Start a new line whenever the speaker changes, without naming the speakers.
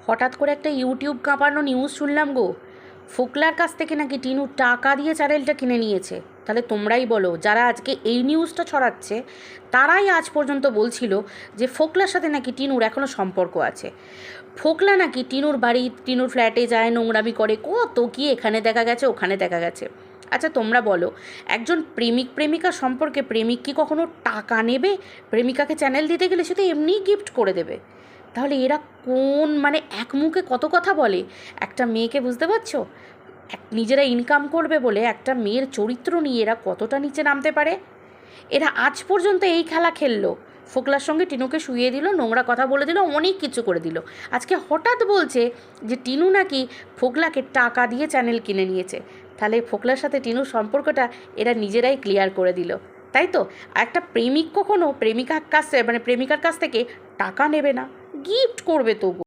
হঠাৎ করে একটা ইউটিউব কাঁপানো নিউজ শুনলাম গো, ফোকলার কাছ থেকে নাকি টিনু টাকা দিয়ে চ্যানেলটা কিনে নিয়েছে। তাহলে তোমরাই বলো, যারা আজকে এই নিউজটা ছড়াচ্ছে তারাই আজ পর্যন্ত বলছিল যে ফোকলার সাথে নাকি টিনুর এখনও সম্পর্ক আছে। ফোকলা নাকি টিনুর বাড়ি, টিনুর ফ্ল্যাটে যায়, নোংরামি করে, কত কি এখানে দেখা গেছে ওখানে দেখা গেছে। আচ্ছা তোমরা বলো, একজন প্রেমিক প্রেমিকা সম্পর্কে প্রেমিক কি কখনো টাকা নেবে? প্রেমিকাকে চ্যানেল দিতে গেলে সে তো এমনিই গিফট করে দেবে। তাহলে এরা কোন এক মুখে কত কথা বলে একটা মেয়েকে, বুঝতে পারছো? নিজেরা ইনকাম করবে বলে একটা মেয়ের চরিত্র নিয়ে এরা কতটা নিচে নামতে পারে। এরা আজ পর্যন্ত এই খেলা খেললো, ফোকলার সঙ্গে টিনুকে শুইয়ে দিল, নোংরা কথা বলে দিল, অনেক কিছু করে দিল। আজকে হঠাৎ বলছে যে টিনু নাকি ফোকলাকে টাকা দিয়ে চ্যানেল কিনে নিয়েছে। তাহলে ফোকলার সাথে টিনুর সম্পর্কটা এরা নিজেরাই ক্লিয়ার করে দিল, তাই তো? একটা প্রেমিক কখনো প্রেমিকার কাছ থেকে টাকা নেবে না, গিফট করবে তো।